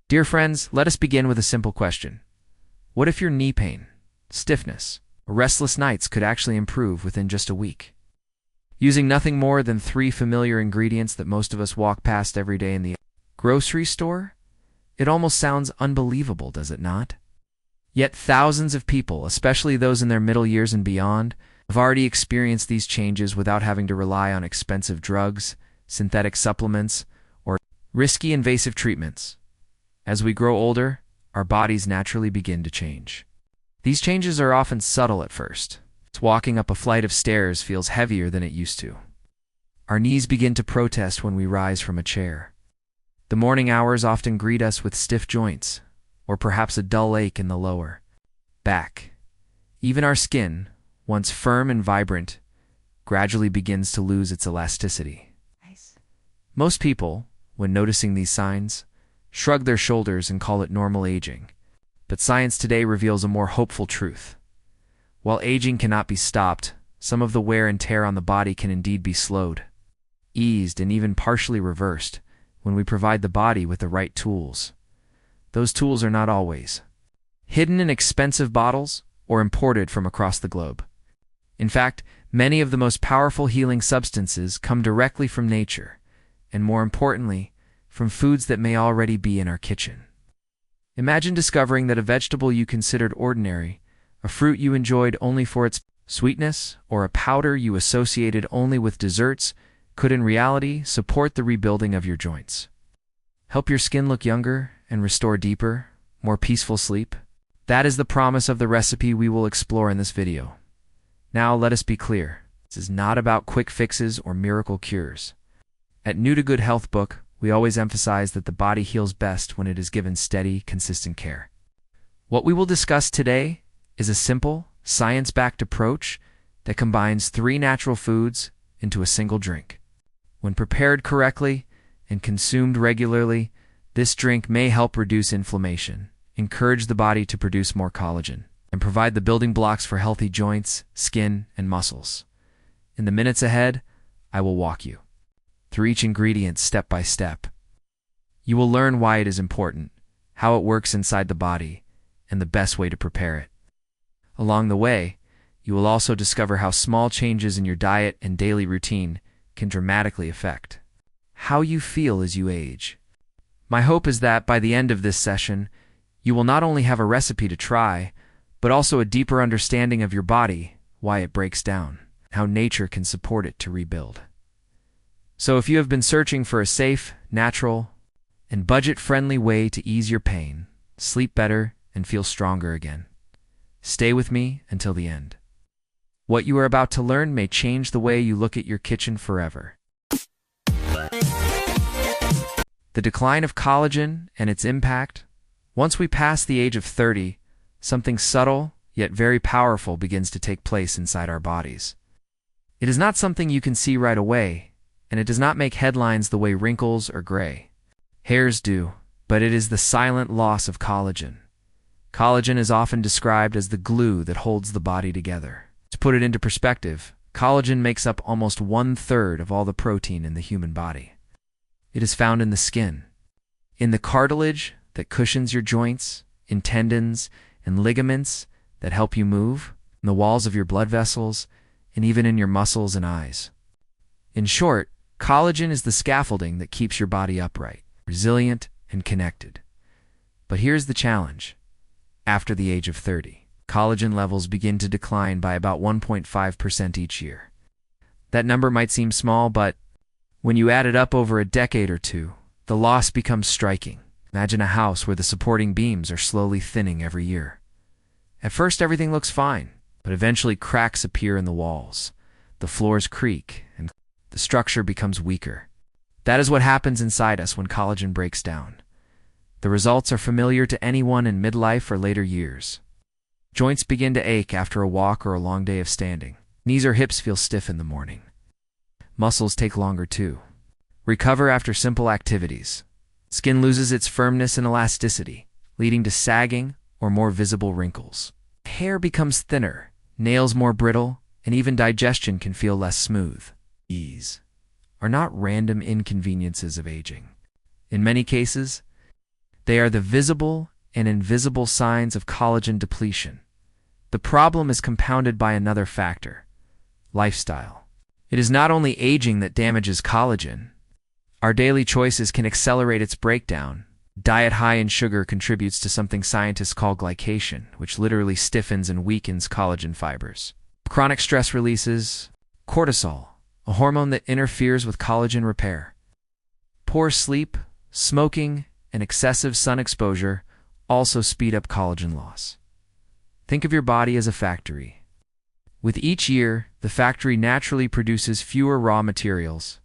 Dear friends, let us begin with a simple question. What if your knee pain, stiffness, or restless nights could actually improve within just a week? Using nothing more than 3 familiar ingredients that most of us walk past every day in the grocery store? It almost sounds unbelievable, does it not? Yet thousands of people, especially those in their middle years and beyond, have already experienced these changes without having to rely on expensive drugs, synthetic supplements, or risky invasive treatments. As we grow older, our bodies naturally begin to change. These changes are often subtle at first. Walking up a flight of stairs feels heavier than it used to. Our knees begin to protest when we rise from a chair. The morning hours often greet us with stiff joints, or perhaps a dull ache in the lower back. Even our skin, once firm and vibrant, gradually begins to lose its elasticity. Most people, when noticing these signs, shrug their shoulders and call it normal aging. But science today reveals a more hopeful truth. While aging cannot be stopped, some of the wear and tear on the body can indeed be slowed, eased, and even partially reversed when we provide the body with the right tools. Those tools are not always hidden in expensive bottles or imported from across the globe. In fact, many of the most powerful healing substances come directly from nature, and more importantly, from foods that may already be in our kitchen. Imagine discovering that a vegetable you considered ordinary, a fruit you enjoyed only for its sweetness, or a powder you associated only with desserts, could in reality support the rebuilding of your joints. Help your skin look younger and restore deeper, more peaceful sleep. That is the promise of the recipe we will explore in this video. Now let us be clear. This is not about quick fixes or miracle cures. At Nutigood HealthBook, we always emphasize that the body heals best when it is given steady, consistent care. What we will discuss today is a simple, science-backed approach that combines 3 natural foods into a single drink. When prepared correctly and consumed regularly, this drink may help reduce inflammation, encourage the body to produce more collagen, and provide the building blocks for healthy joints, skin, and muscles. In the minutes ahead, I will walk you through each ingredient step by step. You will learn why it is important, how it works inside the body, and the best way to prepare it. Along the way, you will also discover how small changes in your diet and daily routine can dramatically affect how you feel as you age. My hope is that by the end of this session, you will not only have a recipe to try, but also a deeper understanding of your body, why it breaks down, how nature can support it to rebuild. So if you have been searching for a safe, natural, and budget-friendly way to ease your pain, sleep better, and feel stronger again, stay with me until the end. What you are about to learn may change the way you look at your kitchen forever. The decline of collagen and its impact. Once we pass the age of 30, something subtle yet very powerful begins to take place inside our bodies. It is not something you can see right away, and it does not make headlines the way wrinkles or gray hairs do, but it is the silent loss of collagen. Collagen is often described as the glue that holds the body together. To put it into perspective, collagen makes up almost 1/3 of all the protein in the human body. It is found in the skin, in the cartilage that cushions your joints, in tendons and ligaments that help you move, in the walls of your blood vessels, and even in your muscles and eyes. In short, collagen is the scaffolding that keeps your body upright, resilient, and connected. But here's the challenge. After the age of 30, collagen levels begin to decline by about 1.5% each year. That number might seem small, but when you add it up over a decade or two, the loss becomes striking. Imagine a house where the supporting beams are slowly thinning every year. At first, everything looks fine, but eventually cracks appear in the walls. The floors creak, and the structure becomes weaker. That is what happens inside us when collagen breaks down. The results are familiar to anyone in midlife or later years. Joints begin to ache after a walk or a long day of standing. Knees or hips feel stiff in the morning. Muscles take longer to recover after simple activities. Skin loses its firmness and elasticity, leading to sagging or more visible wrinkles. Hair becomes thinner, nails more brittle, and even digestion can feel less smooth. These are not random inconveniences of aging. In many cases, They are the visible and invisible signs of collagen depletion. The problem is compounded by another factor: lifestyle. It is not only aging that damages collagen. Our daily choices can accelerate its breakdown. Diet high in sugar contributes to something scientists call glycation, which literally stiffens and weakens collagen fibers. Chronic stress releases cortisol, a hormone that interferes with collagen repair. Poor sleep, smoking, and excessive sun exposure also speed up collagen loss. Think of your body as a factory. With each year, the factory naturally produces fewer raw materials.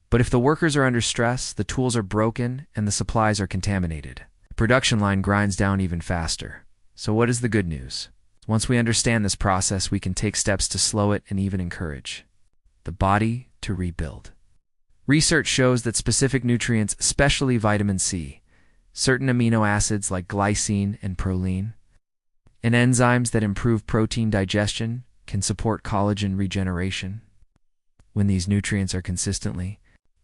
But if the workers are under stress, the tools are broken, and the supplies are contaminated, the production line grinds down even faster. So what is the good news? Once we understand this process, we can take steps to slow it and even encourage the body to rebuild. Research shows that specific nutrients, especially vitamin C, certain amino acids like glycine and proline, and enzymes that improve protein digestion can support collagen regeneration. When these nutrients are consistently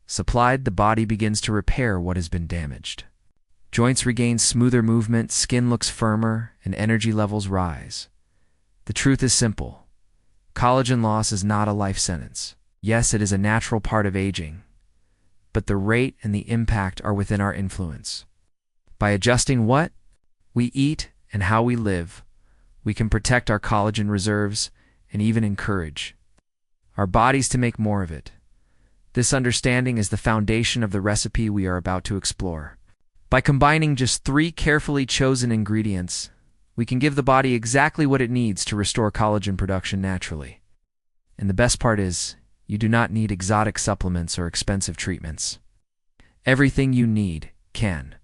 supplied, the body begins to repair what has been damaged. Joints regain smoother movement, skin looks firmer, and energy levels rise. The truth is simple. Collagen loss is not a life sentence. Yes, it is a natural part of aging, but the rate and the impact are within our influence. By adjusting what we eat and how we live, we can protect our collagen reserves and even encourage our bodies to make more of it. This understanding is the foundation of the recipe we are about to explore. By combining just 3 carefully chosen ingredients, we can give the body exactly what it needs to restore collagen production naturally. And the best part is, you do not need exotic supplements or expensive treatments. Everything you need can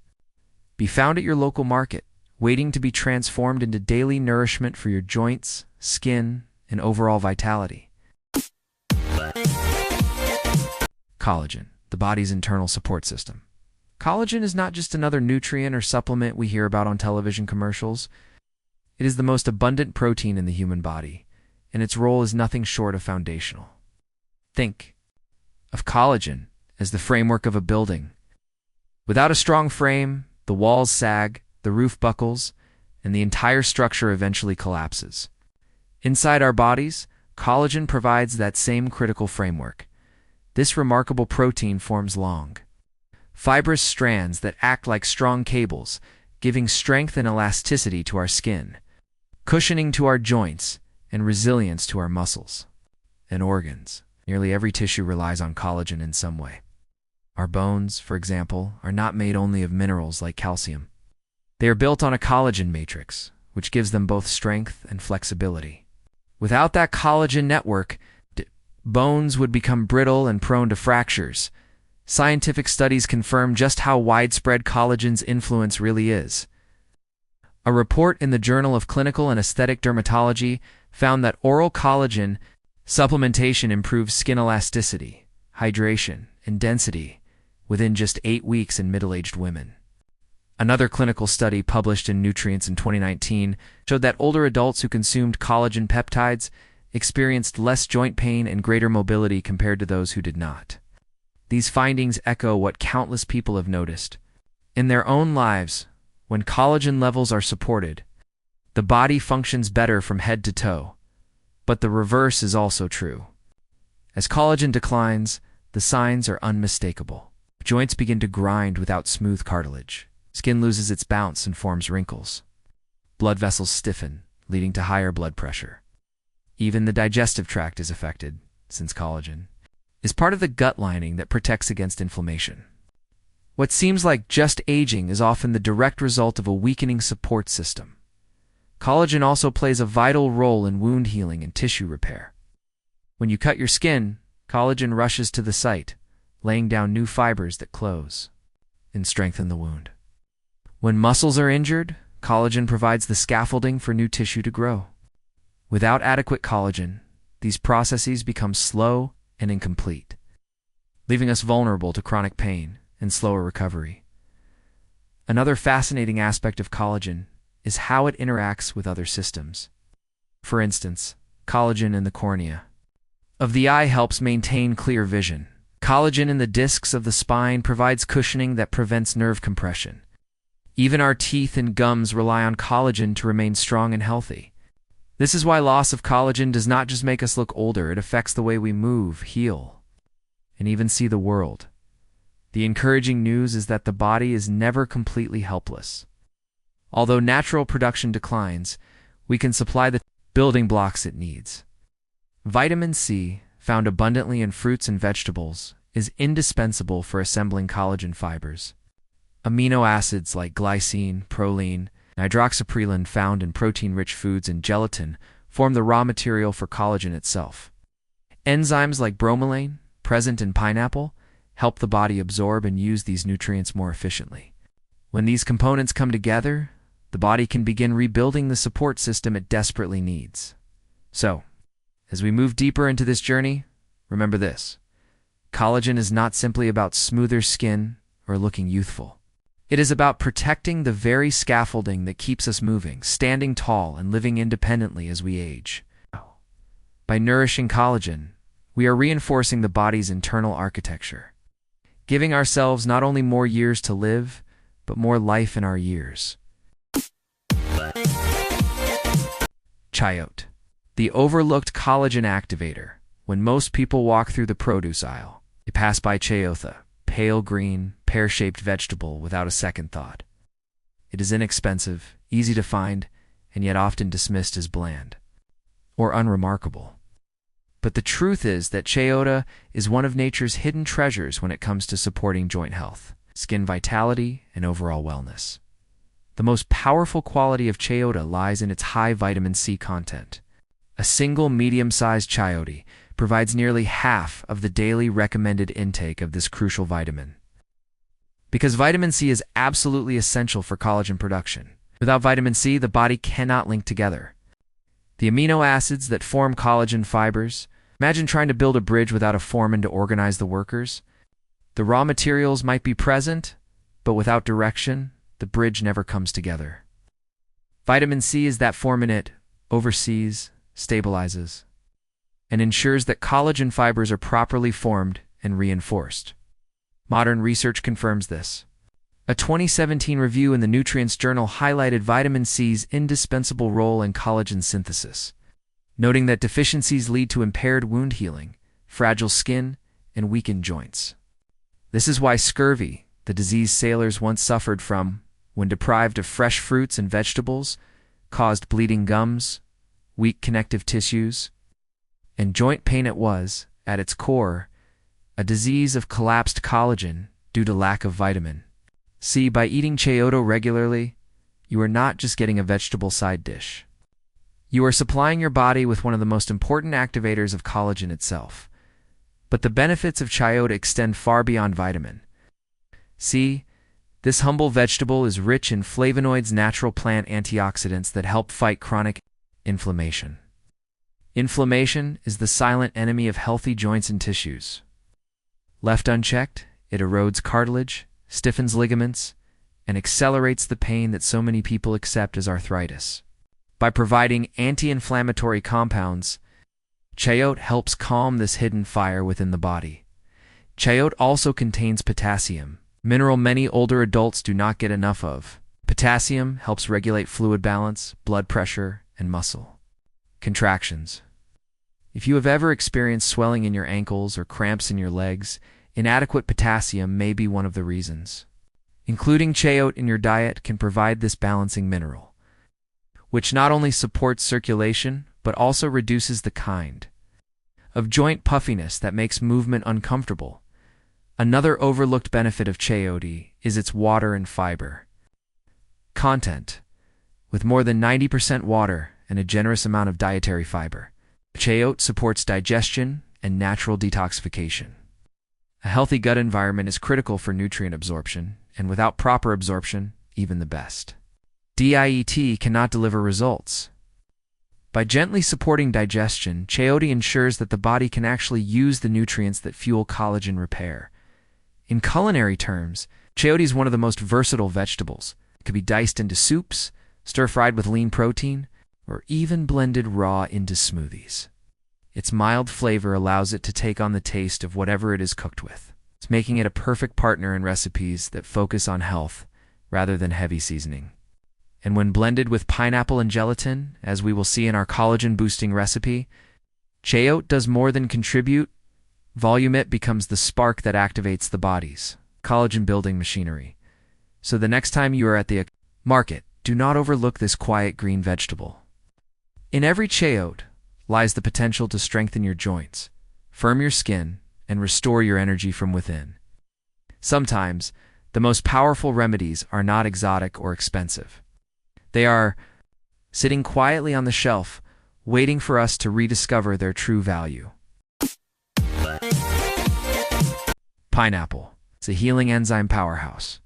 be found at your local market, waiting to be transformed into daily nourishment for your joints, skin, and overall vitality. Collagen, the body's internal support system. Collagen is not just another nutrient or supplement we hear about on television commercials. It is the most abundant protein in the human body, and its role is nothing short of foundational. Think of collagen as the framework of a building. Without a strong frame, the walls sag, the roof buckles, and the entire structure eventually collapses. Inside our bodies, collagen provides that same critical framework. This remarkable protein forms long, fibrous strands that act like strong cables, giving strength and elasticity to our skin, cushioning to our joints, and resilience to our muscles and organs. Nearly every tissue relies on collagen in some way. Our bones, for example, are not made only of minerals like calcium. They are built on a collagen matrix, which gives them both strength and flexibility. Without that collagen network, bones would become brittle and prone to fractures. Scientific studies confirm just how widespread collagen's influence really is. A report in the Journal of Clinical and Aesthetic Dermatology found that oral collagen supplementation improves skin elasticity, hydration, and density within just 8 weeks in middle-aged women. Another clinical study published in Nutrients in 2019 showed that older adults who consumed collagen peptides experienced less joint pain and greater mobility compared to those who did not. These findings echo what countless people have noticed. In their own lives, when collagen levels are supported, the body functions better from head to toe. But the reverse is also true. As collagen declines, the signs are unmistakable. Joints begin to grind without smooth cartilage. Skin loses its bounce and forms wrinkles. Blood vessels stiffen, leading to higher blood pressure. Even the digestive tract is affected, since collagen is part of the gut lining that protects against inflammation. What seems like just aging is often the direct result of a weakening support system. Collagen also plays a vital role in wound healing and tissue repair. When you cut your skin, collagen rushes to the site, laying down new fibers that close and strengthen the wound. When muscles are injured, collagen provides the scaffolding for new tissue to grow. Without adequate collagen, these processes become slow and incomplete, leaving us vulnerable to chronic pain and slower recovery. Another fascinating aspect of collagen is how it interacts with other systems. For instance, collagen in the cornea of the eye helps maintain clear vision. Collagen in the discs of the spine provides cushioning that prevents nerve compression. Even our teeth and gums rely on collagen to remain strong and healthy. This is why loss of collagen does not just make us look older, it affects the way we move, heal, and even see the world. The encouraging news is that the body is never completely helpless. Although natural production declines, we can supply the building blocks it needs. Vitamin C, found abundantly in fruits and vegetables, is indispensable for assembling collagen fibers. Amino acids like glycine, proline, and hydroxyproline found in protein-rich foods and gelatin form the raw material for collagen itself. Enzymes like bromelain, present in pineapple, help the body absorb and use these nutrients more efficiently. When these components come together, the body can begin rebuilding the support system it desperately needs. So, as we move deeper into this journey, remember this: collagen is not simply about smoother skin or looking youthful. It is about protecting the very scaffolding that keeps us moving, standing tall, and living independently as we age. By nourishing collagen, we are reinforcing the body's internal architecture, giving ourselves not only more years to live, but more life in our years. Chayote, the overlooked collagen activator. When most people walk through the produce aisle, they pass by chayote, pale green, pear-shaped vegetable, without a second thought. It is inexpensive, easy to find, and yet often dismissed as bland or unremarkable. But the truth is that chayote is one of nature's hidden treasures when it comes to supporting joint health, skin vitality, and overall wellness. The most powerful quality of chayote lies in its high vitamin C content. A single medium-sized chayote provides nearly half of the daily recommended intake of this crucial vitamin. Because vitamin C is absolutely essential for collagen production. Without vitamin C, the body cannot link together. The amino acids that form collagen fibers. Imagine trying to build a bridge without a foreman to organize the workers. The raw materials might be present, but without direction, the bridge never comes together. Vitamin C is that foreman. It oversees, stabilizes, and ensures that collagen fibers are properly formed and reinforced. Modern research confirms this. A 2017 review in the Nutrients Journal highlighted vitamin C's indispensable role in collagen synthesis, noting that deficiencies lead to impaired wound healing, fragile skin, and weakened joints. This is why scurvy, the disease sailors once suffered from when deprived of fresh fruits and vegetables, caused bleeding gums, weak connective tissues, and joint pain. It was, at its core, a disease of collapsed collagen due to lack of vitamin C. By eating chayote regularly, you are not just getting a vegetable side dish. You are supplying your body with one of the most important activators of collagen itself. But the benefits of chayote extend far beyond vitamin C. This humble vegetable is rich in flavonoids, natural plant antioxidants that help fight chronic inflammation. Inflammation is the silent enemy of healthy joints and tissues. Left unchecked, it erodes cartilage, stiffens ligaments, and accelerates the pain that so many people accept as arthritis. By providing anti-inflammatory compounds, chayote helps calm this hidden fire within the body. Chayote also contains potassium, mineral many older adults do not get enough of. Potassium helps regulate fluid balance, blood pressure, and muscle contractions. If you have ever experienced swelling in your ankles or cramps in your legs, inadequate potassium may be one of the reasons. Including chayote in your diet can provide this balancing mineral, which not only supports circulation, but also reduces the kind of joint puffiness that makes movement uncomfortable. Another overlooked benefit of chayote is its water and fiber content. With more than 90% water and a generous amount of dietary fiber, chayote supports digestion and natural detoxification. A healthy gut environment is critical for nutrient absorption, and without proper absorption, even the best diet cannot deliver results. By gently supporting digestion, chayote ensures that the body can actually use the nutrients that fuel collagen repair. In culinary terms, chayote is one of the most versatile vegetables. It could be diced into soups, stir-fried with lean protein, or even blended raw into smoothies. Its mild flavor allows it to take on the taste of whatever it is cooked with. It's making it a perfect partner in recipes that focus on health rather than heavy seasoning. And when blended with pineapple and gelatin, as we will see in our collagen-boosting recipe, chayote does more than contribute. Volume it becomes the spark that activates the body's collagen-building machinery. So the next time you are at the market, do not overlook this quiet green vegetable. In every chayote lies the potential to strengthen your joints, firm your skin, and restore your energy from within. Sometimes, the most powerful remedies are not exotic or expensive. They are sitting quietly on the shelf, waiting for us to rediscover their true value. Pineapple. It's a healing enzyme powerhouse.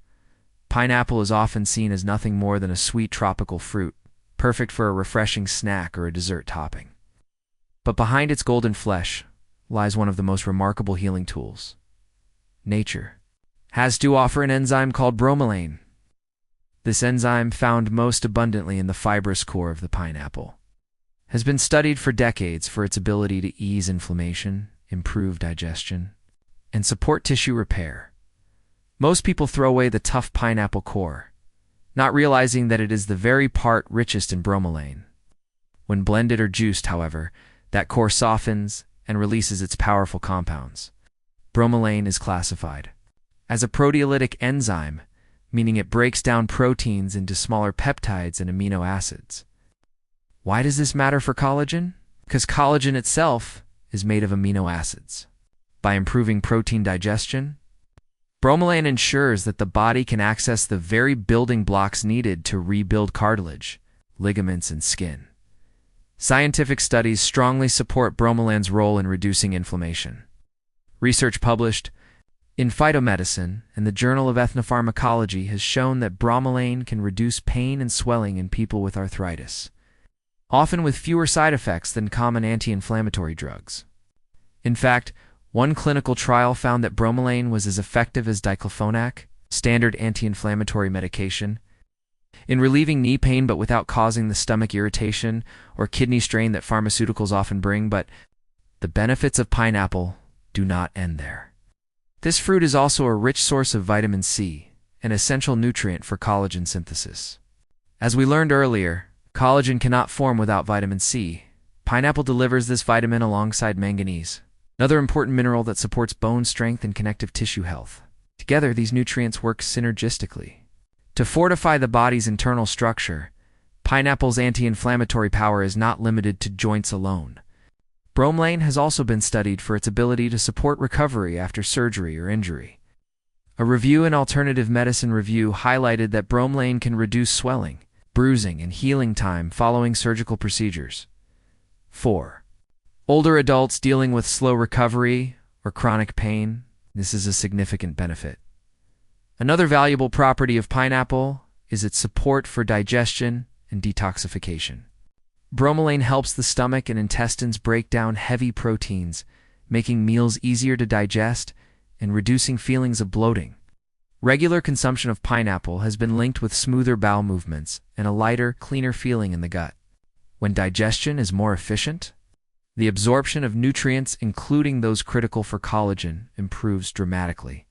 Pineapple is often seen as nothing more than a sweet tropical fruit, perfect for a refreshing snack or a dessert topping. But behind its golden flesh lies one of the most remarkable healing tools. Nature has to offer an enzyme called bromelain. This enzyme, found most abundantly in the fibrous core of the pineapple, has been studied for decades for its ability to ease inflammation, improve digestion, and support tissue repair. Most people throw away the tough pineapple core, not realizing that it is the very part richest in bromelain. When blended or juiced, however, that core softens and releases its powerful compounds. Bromelain is classified as a proteolytic enzyme, meaning it breaks down proteins into smaller peptides and amino acids. Why does this matter for collagen? Because collagen itself is made of amino acids. By improving protein digestion, bromelain ensures that the body can access the very building blocks needed to rebuild cartilage, ligaments, and skin. Scientific studies strongly support bromelain's role in reducing inflammation. Research published in Phytomedicine and the Journal of Ethnopharmacology has shown that bromelain can reduce pain and swelling in people with arthritis, often with fewer side effects than common anti-inflammatory drugs. In fact, one clinical trial found that bromelain was as effective as diclofenac, standard anti-inflammatory medication, in relieving knee pain but without causing the stomach irritation or kidney strain that pharmaceuticals often bring. But the benefits of pineapple do not end there. This fruit is also a rich source of vitamin C, an essential nutrient for collagen synthesis. As we learned earlier, collagen cannot form without vitamin C. Pineapple delivers this vitamin alongside manganese, another important mineral that supports bone strength and connective tissue health. Together, these nutrients work synergistically to fortify the body's internal structure. Pineapple's anti-inflammatory power is not limited to joints alone. Bromelain has also been studied for its ability to support recovery after surgery or injury. A review in Alternative Medicine Review highlighted that bromelain can reduce swelling, bruising, and healing time following surgical procedures. 4. Older adults dealing with slow recovery or chronic pain, this is a significant benefit. Another valuable property of pineapple is its support for digestion and detoxification. Bromelain helps the stomach and intestines break down heavy proteins, making meals easier to digest and reducing feelings of bloating. Regular consumption of pineapple has been linked with smoother bowel movements and a lighter, cleaner feeling in the gut. When digestion is more efficient, the absorption of nutrients, including those critical for collagen, improves dramatically.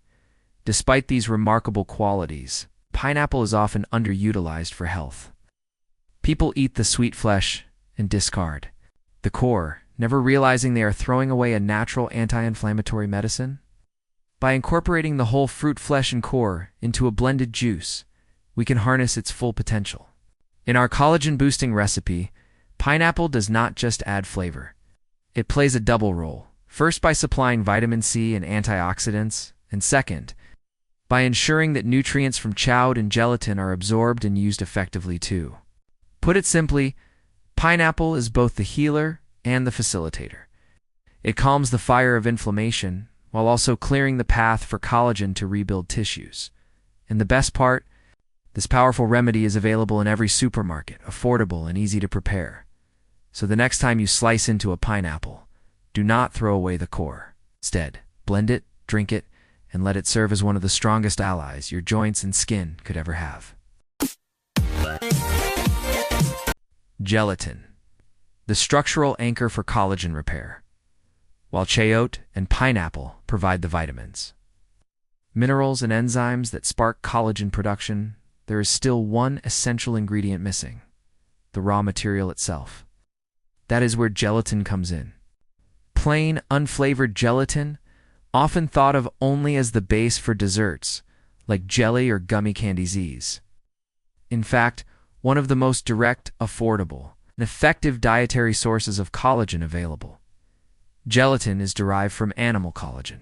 Despite these remarkable qualities, pineapple is often underutilized for health. People eat the sweet flesh and discard the core, never realizing they are throwing away a natural anti-inflammatory medicine. By incorporating the whole fruit flesh and core into a blended juice, we can harness its full potential. In our collagen-boosting recipe, pineapple does not just add flavor. It plays a double role, first by supplying vitamin C and antioxidants, and second, by ensuring that nutrients from chayote and gelatin are absorbed and used effectively too. Put it simply, pineapple is both the healer and the facilitator. It calms the fire of inflammation while also clearing the path for collagen to rebuild tissues. And the best part, this powerful remedy is available in every supermarket, affordable and easy to prepare. So the next time you slice into a pineapple, do not throw away the core. Instead, blend it, drink it, and let it serve as one of the strongest allies your joints and skin could ever have. Gelatin, the structural anchor for collagen repair, while chayote and pineapple provide the vitamins, minerals, and enzymes that spark collagen production. there is still one essential ingredient missing: the raw material itself. That is where gelatin comes in. Plain, unflavored gelatin, often thought of only as the base for desserts, like jelly or gummy candies. In fact, one of the most direct, affordable, and effective dietary sources of collagen available. Gelatin is derived from animal collagen,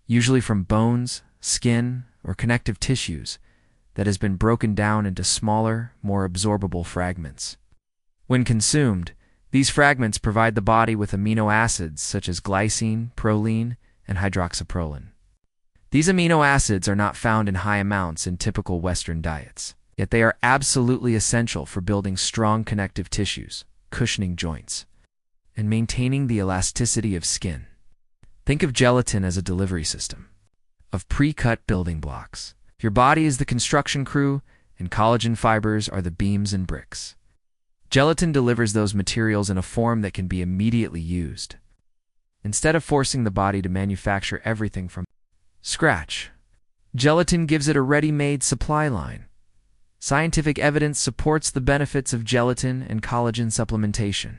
usually from bones, skin, or connective tissues, that has been broken down into smaller, more absorbable fragments. When consumed, these fragments provide the body with amino acids such as glycine, proline, and hydroxyproline. These amino acids are not found in high amounts in typical Western diets, yet they are absolutely essential for building strong connective tissues, cushioning joints, and maintaining the elasticity of skin. Think of gelatin as a delivery system of pre-cut building blocks. Your body is the construction crew, and collagen fibers are the beams and bricks. Gelatin delivers those materials in a form that can be immediately used, instead of forcing the body to manufacture everything from scratch. Gelatin gives it a ready-made supply line. Scientific evidence supports the benefits of gelatin and collagen supplementation.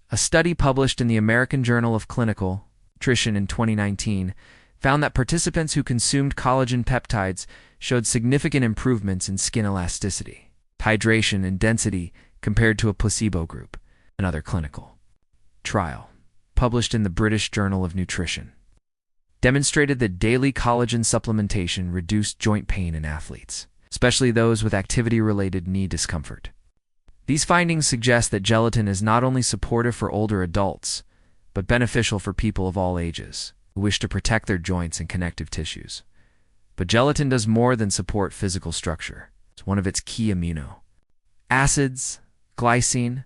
A study published in the American Journal of Clinical Nutrition in 2019 found that participants who consumed collagen peptides showed significant improvements in skin elasticity, hydration, and density compared to a placebo group. Another clinical trial, published in the British Journal of Nutrition, demonstrated that daily collagen supplementation reduced joint pain in athletes, especially those with activity-related knee discomfort. These findings suggest that gelatin is not only supportive for older adults, but beneficial for people of all ages who wish to protect their joints and connective tissues. But gelatin does more than support physical structure. It's one of its key amino acids, glycine,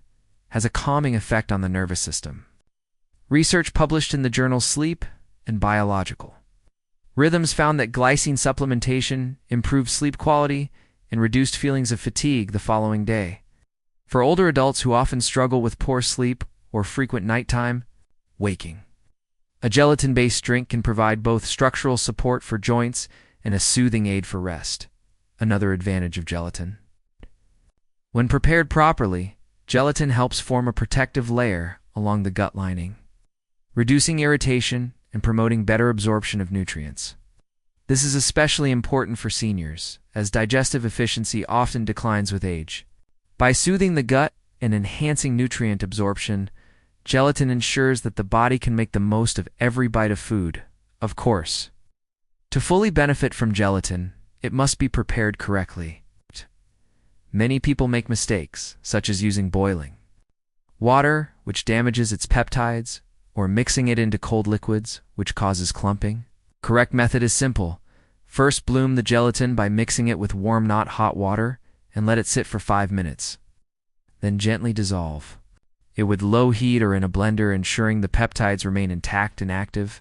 has a calming effect on the nervous system. Research published in the journals Sleep and Biological Rhythms found that glycine supplementation improved sleep quality and reduced feelings of fatigue the following day. For older adults who often struggle with poor sleep or frequent nighttime waking, a gelatin-based drink can provide both structural support for joints and a soothing aid for rest. Another advantage of gelatin: when prepared properly, gelatin helps form a protective layer along the gut lining, reducing irritation and promoting better absorption of nutrients. This is especially important for seniors, as digestive efficiency often declines with age. By soothing the gut and enhancing nutrient absorption, gelatin ensures that the body can make the most of every bite of food. Of course, to fully benefit from gelatin, it must be prepared correctly. Many people make mistakes, such as using boiling water, which damages its peptides, or mixing it into cold liquids, which causes clumping. Correct method is simple. First, bloom the gelatin by mixing it with warm, not hot water, and let it sit for 5 minutes. Then gently dissolve it with low heat or in a blender, ensuring the peptides remain intact and active.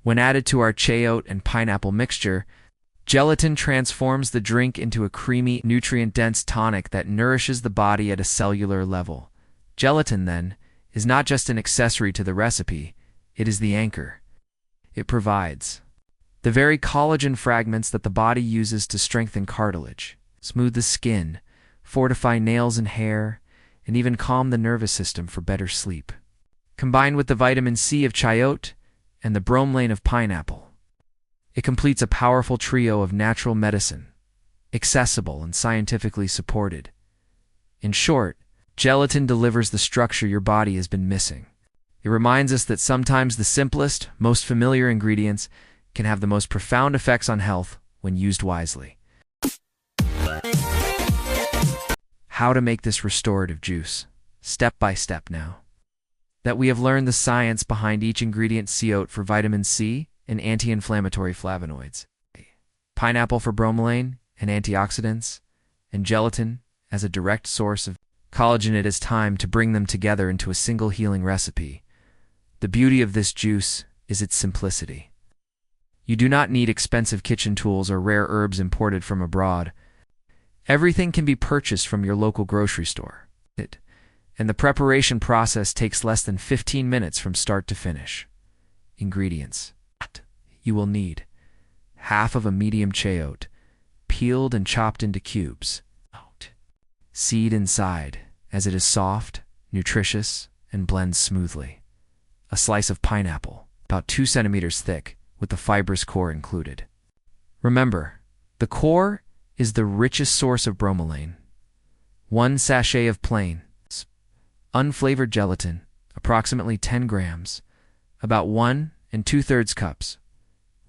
When added to our chayote and pineapple mixture, gelatin transforms the drink into a creamy, nutrient-dense tonic that nourishes the body at a cellular level. Gelatin, then, is not just an accessory to the recipe, it is the anchor. It provides the very collagen fragments that the body uses to strengthen cartilage, smooth the skin, fortify nails and hair, and even calm the nervous system for better sleep. Combined with the vitamin C of chayote and the bromelain of pineapple, it completes a powerful trio of natural medicine, accessible and scientifically supported. In short, gelatin delivers the structure your body has been missing. It reminds us that sometimes the simplest, most familiar ingredients can have the most profound effects on health when used wisely. How to make this restorative juice, step by step now. That we have learned the science behind each ingredient: chayote for vitamin C and anti-inflammatory flavonoids, pineapple for bromelain and antioxidants, and gelatin as a direct source of collagen. It is time to bring them together into a single healing recipe. The beauty of this juice is its simplicity. You do not need expensive kitchen tools or rare herbs imported from abroad. Everything can be purchased from your local grocery store. And the preparation process takes less than 15 minutes from start to finish. Ingredients: you will need half of a medium chayote, peeled and chopped into cubes. Seed inside, as it is soft, nutritious, and blends smoothly. A slice of pineapple, about 2 centimeters thick, with the fibrous core included. Remember, the core is the richest source of bromelain. 1 sachet of plain, unflavored gelatin, approximately 10 grams, about 1 2/3 cups,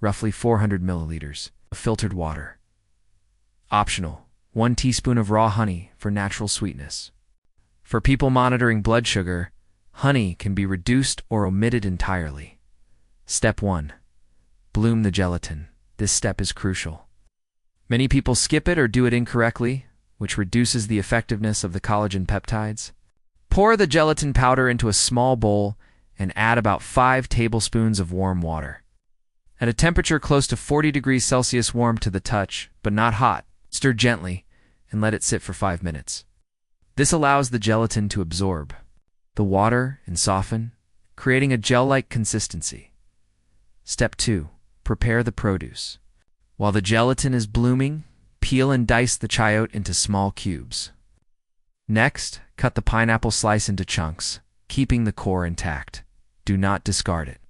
roughly 400 milliliters, of filtered water. Optional, 1 teaspoon of raw honey for natural sweetness. For people monitoring blood sugar, honey can be reduced or omitted entirely. Step 1. Bloom the gelatin. This step is crucial. Many people skip it or do it incorrectly, which reduces the effectiveness of the collagen peptides. Pour the gelatin powder into a small bowl and add about 5 tablespoons of warm water. At a temperature close to 40 degrees Celsius, warm to the touch, but not hot, stir gently and let it sit for 5 minutes. This allows the gelatin to absorb the water and soften, creating a gel-like consistency. Step 2. Prepare the produce. While the gelatin is blooming, peel and dice the chayote into small cubes. Next, cut the pineapple slice into chunks, keeping the core intact. Do not discard it.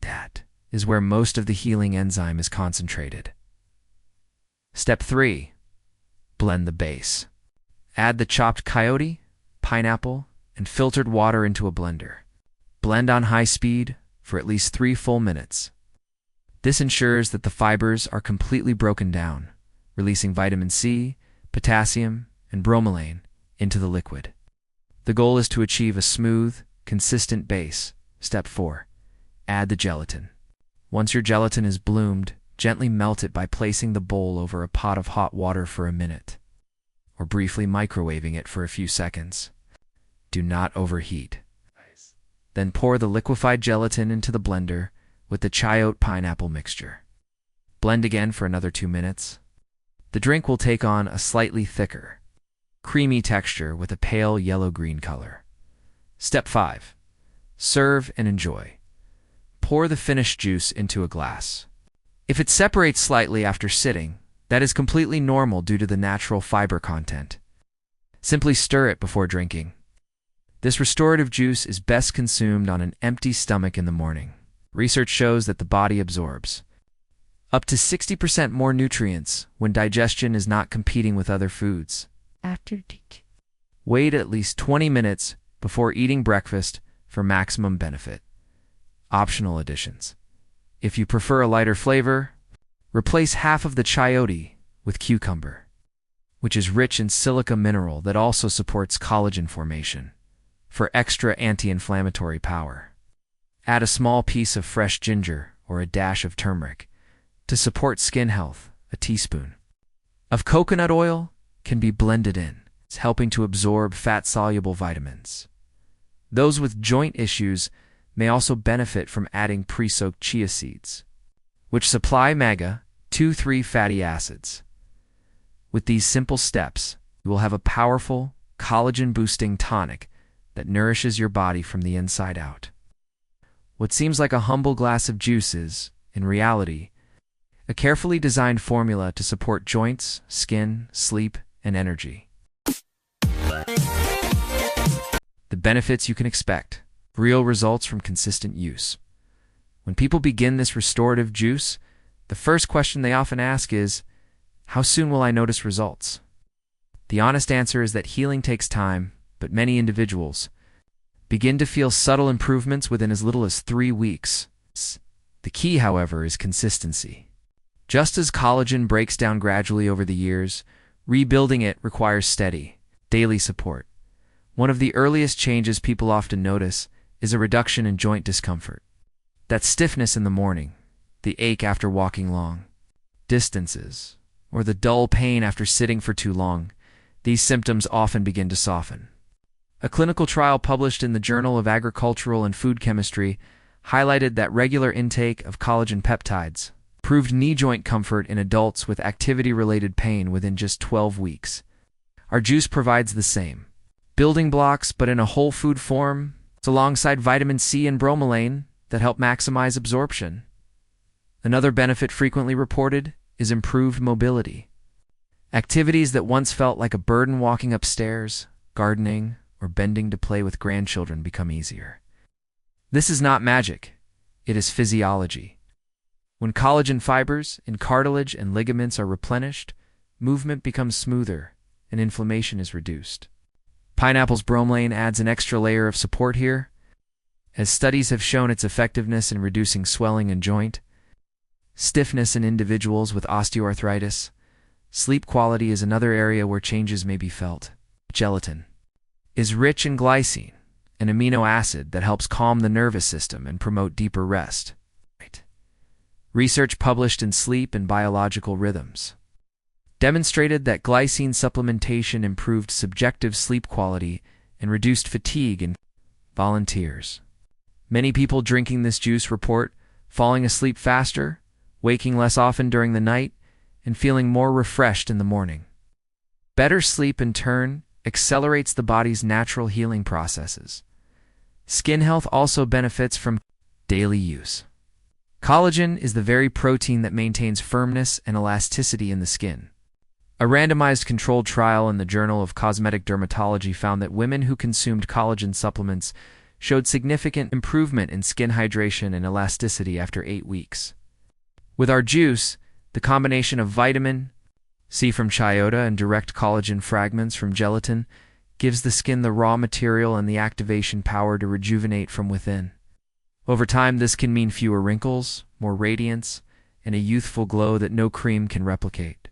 That is where most of the healing enzyme is concentrated. Step 3. Blend the base. Add the chopped chayote, pineapple, and filtered water into a blender. Blend on high speed for at least 3 full minutes. This ensures that the fibers are completely broken down, releasing vitamin C, potassium, and bromelain into the liquid. The goal is to achieve a smooth, consistent base. Step 4. Add the gelatin. Once your gelatin is bloomed, gently melt it by placing the bowl over a pot of hot water for a minute, or briefly microwaving it for a few seconds. Do not overheat. Then pour the liquefied gelatin into the blender with the chayote pineapple mixture. Blend again for another 2 minutes. The drink will take on a slightly thicker, creamy texture with a pale yellow-green color. Step 5. Serve and enjoy. Pour the finished juice into a glass. If it separates slightly after sitting, that is completely normal due to the natural fiber content. Simply stir it before drinking. This restorative juice is best consumed on an empty stomach in the morning. Research shows that the body absorbs up to 60% more nutrients when digestion is not competing with other foods. Wait at least 20 minutes before eating breakfast for maximum benefit. Optional additions. If you prefer a lighter flavor, replace half of the chayote with cucumber, which is rich in silica mineral that also supports collagen formation, for extra anti-inflammatory power. Add a small piece of fresh ginger or a dash of turmeric to support skin health. A teaspoon of coconut oil can be blended in. It's helping to absorb fat-soluble vitamins. Those with joint issues may also benefit from adding pre-soaked chia seeds, which supply omega-3 fatty acids. With these simple steps, you will have a powerful, collagen-boosting tonic that nourishes your body from the inside out. What seems like a humble glass of juice is, in reality, a carefully designed formula to support joints, skin, sleep, and energy. The benefits you can expect. Real results from consistent use. When people begin this restorative juice, the first question they often ask is, how soon will I notice results? The honest answer is that healing takes time, but many individuals begin to feel subtle improvements within as little as 3 weeks. The key, however, is consistency. Just as collagen breaks down gradually over the years, rebuilding it requires steady, daily support. One of the earliest changes people often notice is a reduction in joint discomfort. That stiffness in the morning, the ache after walking long distances, or the dull pain after sitting for too long, these symptoms often begin to soften. A clinical trial published in the Journal of Agricultural and Food Chemistry highlighted that regular intake of collagen peptides proved knee joint comfort in adults with activity-related pain within just 12 weeks. Our juice provides the same building blocks, but in a whole food form, alongside vitamin C and bromelain that help maximize absorption. Another benefit frequently reported is improved mobility. Activities that once felt like a burden, walking upstairs, gardening, or bending to play with grandchildren, become easier. This is not magic, it is physiology. When collagen fibers in cartilage and ligaments are replenished, movement becomes smoother and inflammation is reduced. Pineapple's bromelain adds an extra layer of support here, as studies have shown its effectiveness in reducing swelling and joint stiffness in individuals with osteoarthritis. Sleep quality is another area where changes may be felt. Gelatin is rich in glycine, an amino acid that helps calm the nervous system and promote deeper rest. Research published in Sleep and Biological Rhythms demonstrated that glycine supplementation improved subjective sleep quality and reduced fatigue in volunteers. Many people drinking this juice report falling asleep faster, waking less often during the night, and feeling more refreshed in the morning. Better sleep, in turn, accelerates the body's natural healing processes. Skin health also benefits from daily use. Collagen is the very protein that maintains firmness and elasticity in the skin. A randomized controlled trial in the Journal of Cosmetic Dermatology found that women who consumed collagen supplements showed significant improvement in skin hydration and elasticity after 8 weeks. With our juice, the combination of vitamin C from chayote and direct collagen fragments from gelatin gives the skin the raw material and the activation power to rejuvenate from within. Over time, this can mean fewer wrinkles, more radiance, and a youthful glow that no cream can replicate.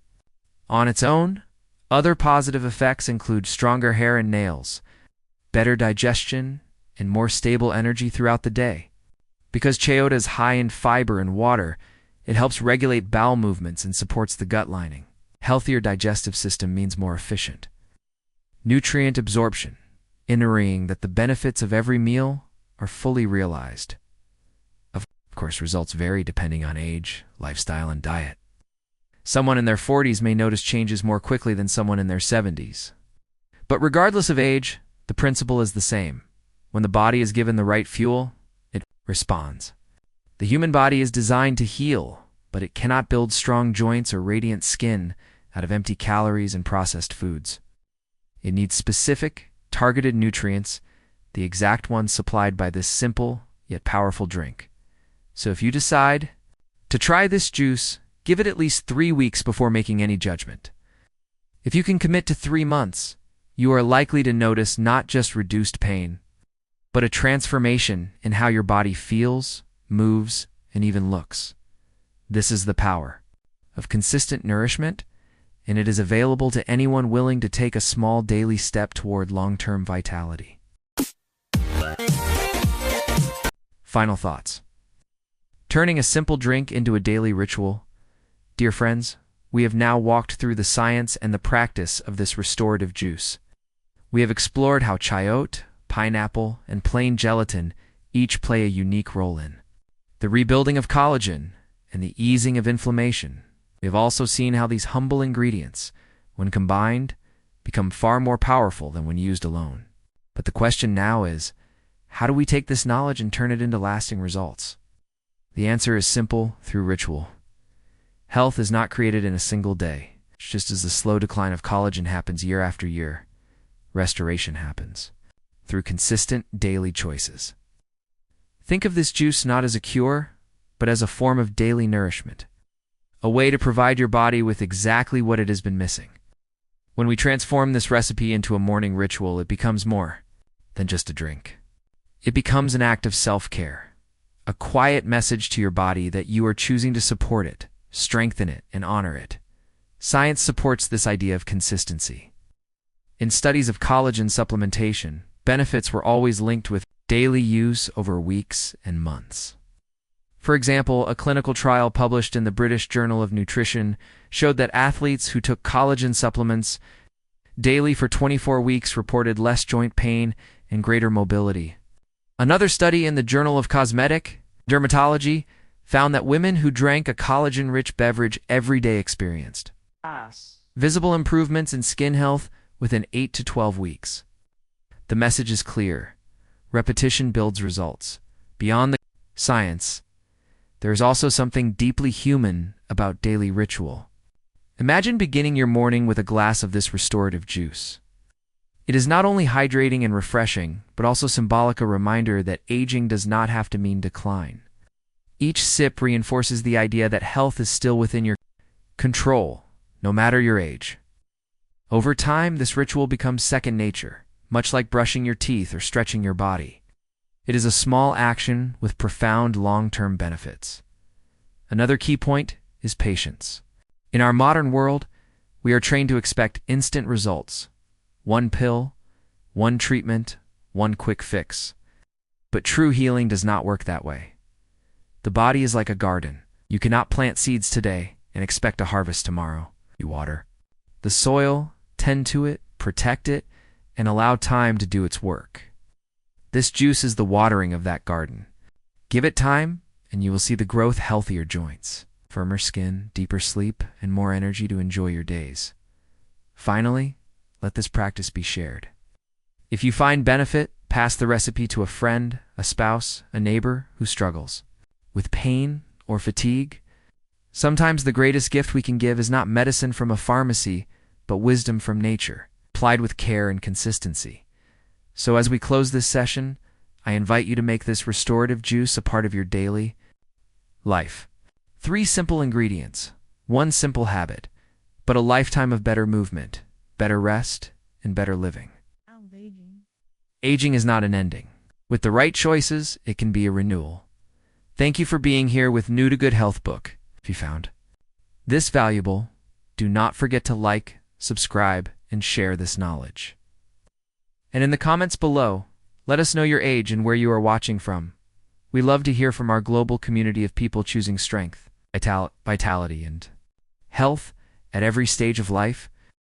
On its own, other positive effects include stronger hair and nails, better digestion, and more stable energy throughout the day. Because chayote is high in fiber and water, it helps regulate bowel movements and supports the gut lining. Healthier digestive system means more efficient nutrient absorption, ensuring that the benefits of every meal are fully realized. Of course, results vary depending on age, lifestyle, and diet. Someone in their 40s may notice changes more quickly than someone in their 70s. But regardless of age, the principle is the same. When the body is given the right fuel, it responds. The human body is designed to heal, but it cannot build strong joints or radiant skin out of empty calories and processed foods. It needs specific, targeted nutrients, the exact ones supplied by this simple yet powerful drink. So if you decide to try this juice, give it at least 3 weeks before making any judgment. If you can commit to 3 months, you are likely to notice not just reduced pain, but a transformation in how your body feels, moves, and even looks. This is the power of consistent nourishment, and it is available to anyone willing to take a small daily step toward long-term vitality. Final thoughts. Turning a simple drink into a daily ritual. Dear friends, we have now walked through the science and the practice of this restorative juice. We have explored how chayote, pineapple, and plain gelatin each play a unique role in the rebuilding of collagen and the easing of inflammation. We have also seen how these humble ingredients, when combined, become far more powerful than when used alone. But the question now is, how do we take this knowledge and turn it into lasting results? The answer is simple: through ritual. Health is not created in a single day. Just as the slow decline of collagen happens year after year, restoration happens through consistent daily choices. Think of this juice not as a cure, but as a form of daily nourishment, a way to provide your body with exactly what it has been missing. When we transform this recipe into a morning ritual, it becomes more than just a drink. It becomes an act of self-care, a quiet message to your body that you are choosing to support it, strengthen it, and honor it. Science supports this idea of consistency. In studies of collagen supplementation, benefits were always linked with daily use over weeks and months. For example, a clinical trial published in the British Journal of Nutrition showed that athletes who took collagen supplements daily for 24 weeks reported less joint pain and greater mobility. Another study in the Journal of Cosmetic Dermatology found that women who drank a collagen-rich beverage every day experienced visible improvements in skin health within 8 to 12 weeks. The message is clear. Repetition builds results. Beyond the science, there is also something deeply human about daily ritual. Imagine beginning your morning with a glass of this restorative juice. It is not only hydrating and refreshing, but also symbolic a reminder that aging does not have to mean decline. Each sip reinforces the idea that health is still within your control, no matter your age. Over time, this ritual becomes second nature, much like brushing your teeth or stretching your body. It is a small action with profound long-term benefits. Another key point is patience. In our modern world, we are trained to expect instant results. One pill, one treatment, one quick fix. But true healing does not work that way. The body is like a garden. You cannot plant seeds today and expect a harvest tomorrow. You water the soil, tend to it, protect it, and allow time to do its work. This juice is the watering of that garden. Give it time, and you will see the growth, healthier joints, firmer skin, deeper sleep, and more energy to enjoy your days. Finally, let this practice be shared. If you find benefit, pass the recipe to a friend, a spouse, a neighbor who struggles with pain or fatigue. Sometimes the greatest gift we can give is not medicine from a pharmacy, but wisdom from nature, applied with care and consistency. So as we close this session, I invite you to make this restorative juice a part of your daily life. 3 simple ingredients, 1 simple habit, but a lifetime of better movement, better rest, and better living. Aging is not an ending. With the right choices, it can be a renewal. Thank you for being here with Nutigood HealthBook. If you found this valuable, do not forget to like, subscribe, and share this knowledge. And in the comments below, let us know your age and where you are watching from. We love to hear from our global community of people choosing strength, vitality, and health at every stage of life.